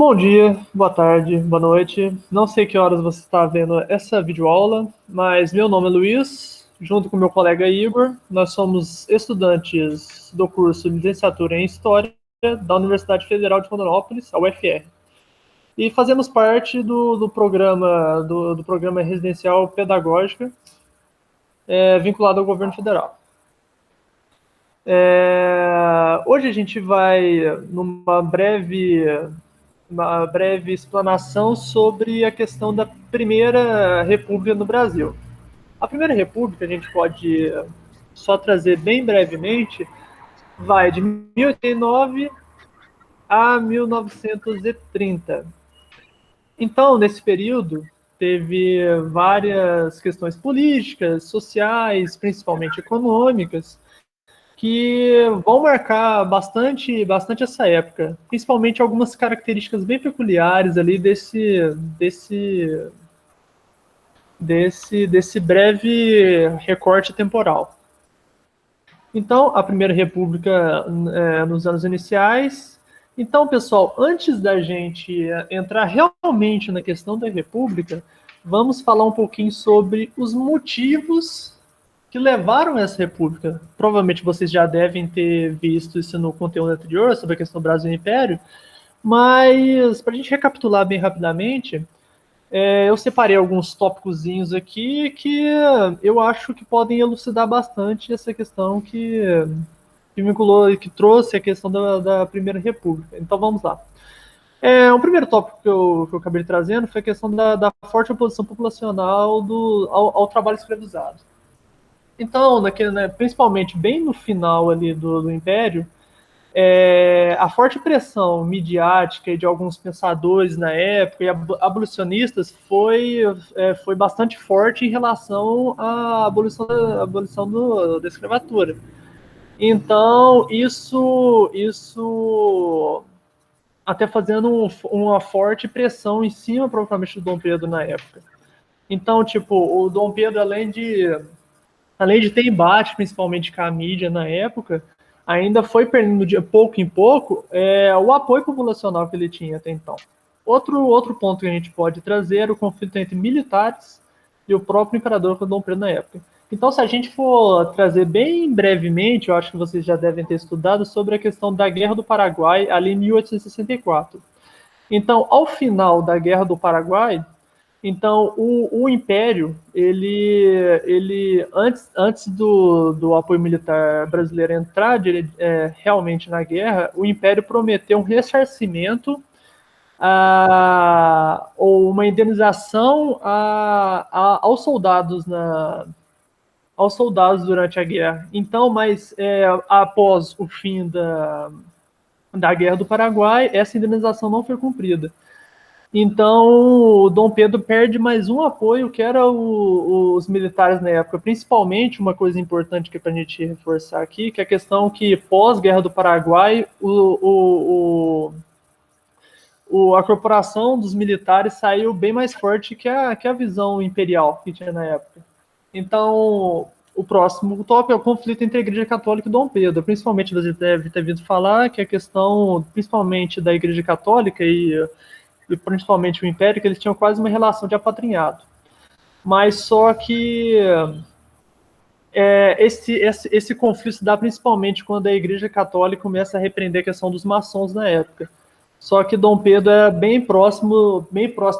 Bom dia, boa tarde, boa noite. Não sei que horas você está vendo essa videoaula, mas meu nome é Luiz, junto com meu colega Igor. Nós somos estudantes do curso de Licenciatura em História da Universidade Federal de Rondonópolis, a UFR. E fazemos parte do programa residencial pedagógica vinculado ao governo federal. Hoje a gente vai numa breve explanação sobre a questão da Primeira República no Brasil. A Primeira República, a gente pode só trazer bem brevemente, vai de 1089 a 1930. Então, nesse período, teve várias questões políticas, sociais, principalmente econômicas, que vão marcar bastante essa época, principalmente algumas características bem peculiares ali desse breve recorte temporal. Então, a Primeira República nos anos iniciais. Então, pessoal, antes da gente entrar realmente na questão da República, vamos falar um pouquinho sobre os motivos que levaram a essa república. Provavelmente vocês já devem ter visto isso no conteúdo anterior, sobre a questão do Brasil e Império, mas para a gente recapitular bem rapidamente, eu separei alguns tópicozinhos aqui que eu acho que podem elucidar bastante essa questão que vinculou e que trouxe a questão da Primeira República. Então vamos lá. O primeiro tópico que eu acabei trazendo foi a questão da forte oposição populacional ao trabalho escravizado. Então, principalmente bem no final ali do Império, a forte pressão midiática e de alguns pensadores na época e abolicionistas foi bastante forte em relação à abolição da escravatura. Então, isso até fazendo uma forte pressão em cima, propriamente, do Dom Pedro na época. Então, tipo, o Dom Pedro, além de ter embate, principalmente com a mídia na época, ainda foi perdendo de pouco em pouco o apoio populacional que ele tinha até então. Outro ponto que a gente pode trazer é o conflito entre militares e o próprio imperador Dom Pedro na época. Então, se a gente for trazer bem brevemente, eu acho que vocês já devem ter estudado sobre a questão da Guerra do Paraguai, ali em 1864. Então, ao final da Guerra do Paraguai, então, o Império, ele antes do apoio militar brasileiro entrar realmente na guerra, o Império prometeu um ressarcimento ou uma indenização aos soldados durante a guerra. Então, mas após o fim da Guerra do Paraguai, essa indenização não foi cumprida. Então, o Dom Pedro perde mais um apoio, que era os militares na época. Principalmente, uma coisa importante que é para a gente reforçar aqui, que é a questão que, pós-Guerra do Paraguai, a corporação dos militares saiu bem mais forte que a visão imperial que tinha na época. Então, o próximo tópico é o conflito entre a Igreja Católica e Dom Pedro. Principalmente, você deve ter visto falar que a questão, principalmente da Igreja Católica e principalmente o Império, que eles tinham quase uma relação de apatrinhado. Mas só que esse conflito se dá principalmente quando a Igreja Católica começa a repreender a questão dos maçons na época. Só que Dom Pedro é bem próximo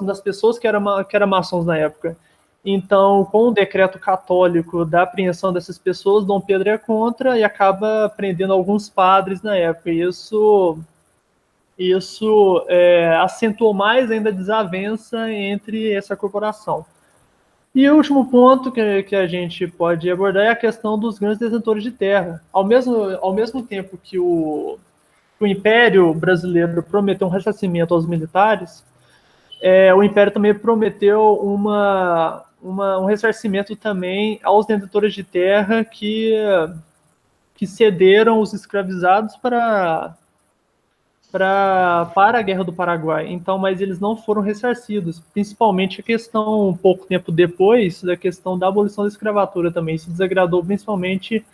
das pessoas que eram maçons na época. Então, com o decreto católico da apreensão dessas pessoas, Dom Pedro é contra e acaba prendendo alguns padres na época. E isso acentuou mais ainda a desavença entre essa corporação. E o último ponto que a gente pode abordar é a questão dos grandes detentores de terra. Ao mesmo tempo que o Império Brasileiro prometeu um ressarcimento aos militares, o Império também prometeu um ressarcimento também aos detentores de terra que cederam os escravizados para a Guerra do Paraguai. Então, mas eles não foram ressarcidos, principalmente a questão, um pouco tempo depois, da questão da abolição da escravatura também. Isso desagradou principalmente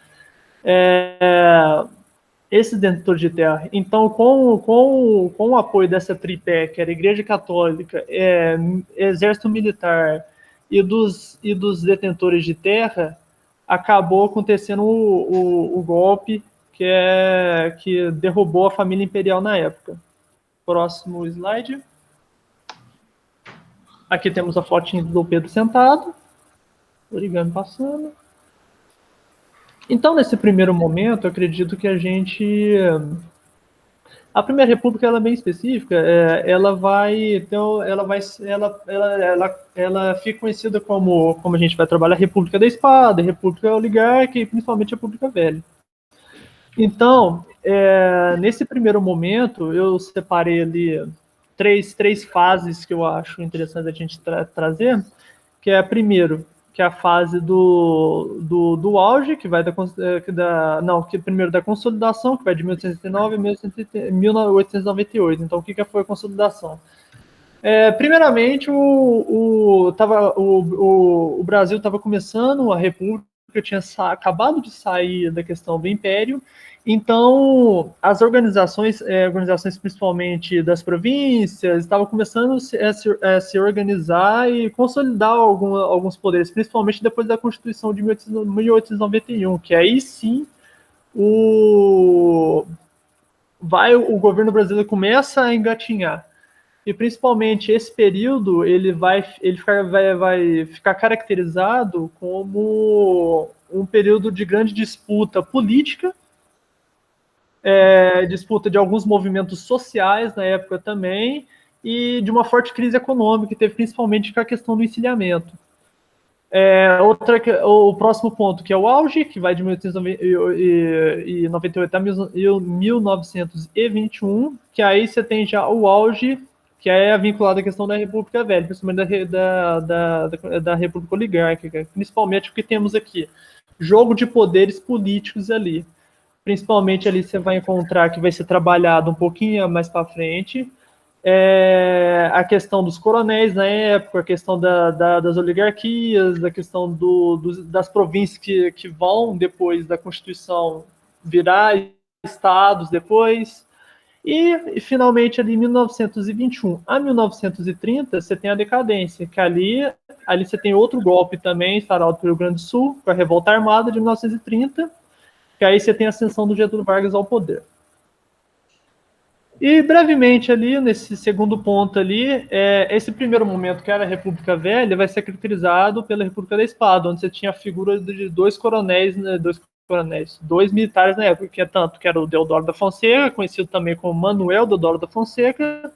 esses detentores de terra. Então, com o apoio dessa tripé, que era a Igreja Católica, Exército Militar e dos detentores de terra, acabou acontecendo o golpe que derrubou a família imperial na época. Próximo slide. Aqui temos a fotinha do Pedro sentado, origami passando. Então, nesse primeiro momento, eu acredito que a Primeira República ela é bem específica, ela vai, então, ela fica conhecida como a gente vai trabalhar, a República da Espada, a República Oligarca e principalmente a República Velha. Então, nesse primeiro momento, eu separei ali três fases que eu acho interessante a gente trazer, que é primeiro, que é a fase do auge, que vai primeiro da consolidação, que vai de 1809 a 1898. Então, o que foi a consolidação? Primeiramente, o Brasil estava começando, a República tinha acabado de sair da questão do Império, então as organizações principalmente das províncias, estavam começando a se organizar e consolidar alguns poderes, principalmente depois da Constituição de 1891, que aí sim o governo brasileiro começa a engatinhar. E principalmente esse período ele vai ficar caracterizado como um período de grande disputa política, disputa de alguns movimentos sociais na época também, e de uma forte crise econômica que teve principalmente com a questão do encilhamento. O próximo ponto, que é o auge, que vai de 1898 a 1921, que aí você tem já o auge, que é vinculado à questão da República Velha, principalmente da República Oligárquica, principalmente o que temos aqui, jogo de poderes políticos ali. Principalmente ali você vai encontrar que vai ser trabalhado um pouquinho mais para frente, a questão dos coronéis na época, a questão das oligarquias, da questão das províncias que vão, depois da Constituição, virar estados depois. E finalmente, ali em 1921 a 1930, você tem a decadência, que ali você tem outro golpe também, instaurado pelo Rio Grande do Sul, com a Revolta Armada de 1930, que aí você tem a ascensão do Getúlio Vargas ao poder. E brevemente ali, nesse segundo ponto ali, esse primeiro momento, que era a República Velha, vai ser caracterizado pela República da Espada, onde você tinha a figura de dois militares na época, que era o Deodoro da Fonseca, conhecido também como Manuel Deodoro da Fonseca,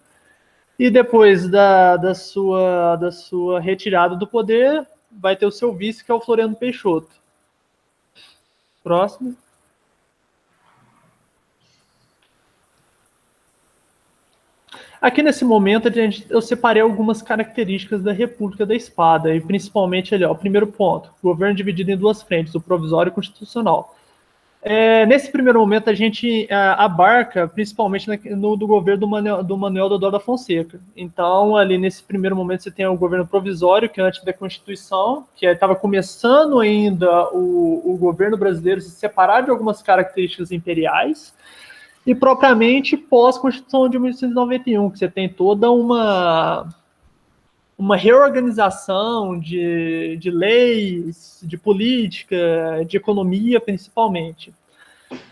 e depois da sua retirada do poder, vai ter o seu vice, que é o Floriano Peixoto. Próximo. Aqui nesse momento eu separei algumas características da República da Espada, e principalmente ali, ó, o primeiro ponto, o governo dividido em duas frentes, o provisório e o constitucional. Nesse primeiro momento a gente abarca principalmente do governo do Manuel Deodoro da Fonseca. Então, ali nesse primeiro momento você tem o governo provisório, que é antes da Constituição, que estava começando ainda o governo brasileiro se separar de algumas características imperiais, e propriamente pós-Constituição de 1891, que você tem toda uma reorganização de leis, de política, de economia, principalmente.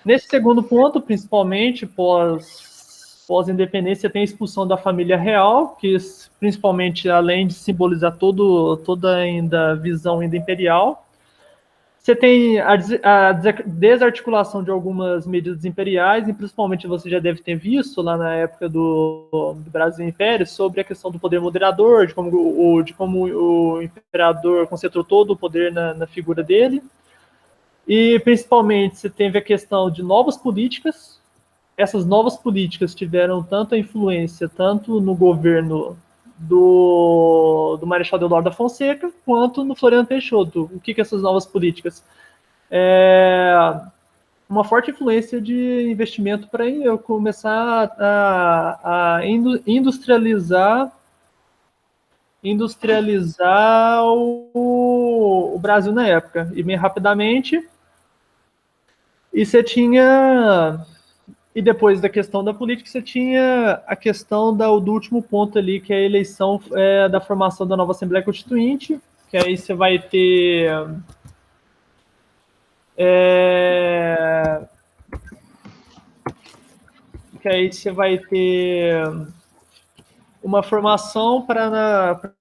Nesse segundo ponto, principalmente pós-independência, tem a expulsão da família real, que principalmente, além de simbolizar toda ainda visão ainda imperial, você tem a desarticulação de algumas medidas imperiais, e principalmente você já deve ter visto lá na época do Brasil Império sobre a questão do poder moderador, de como o imperador concentrou todo o poder na figura dele. E principalmente você teve a questão de novas políticas. Essas novas políticas tiveram tanta influência, tanto no governo do Marechal Deodoro da Fonseca, quanto no Floriano Peixoto. O que essas novas políticas? Uma forte influência de investimento para eu começar a industrializar o Brasil na época. E bem rapidamente. E você tinha E depois da questão da política, você tinha a questão do último ponto ali, que é a eleição da formação da nova Assembleia Constituinte, que aí você vai ter uma formação para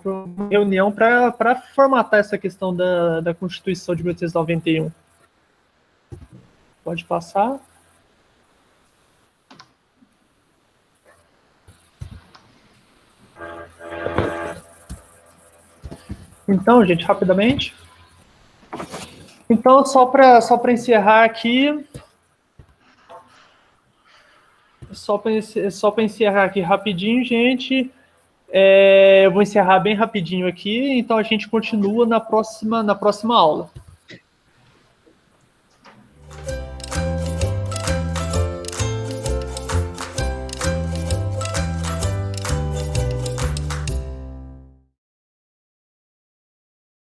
uma reunião para formatar essa questão da Constituição de 1891. Pode passar. Então, gente, rapidamente. Então, só para encerrar aqui, só para encerrar aqui rapidinho, gente, eu vou encerrar bem rapidinho aqui, então a gente continua na próxima aula.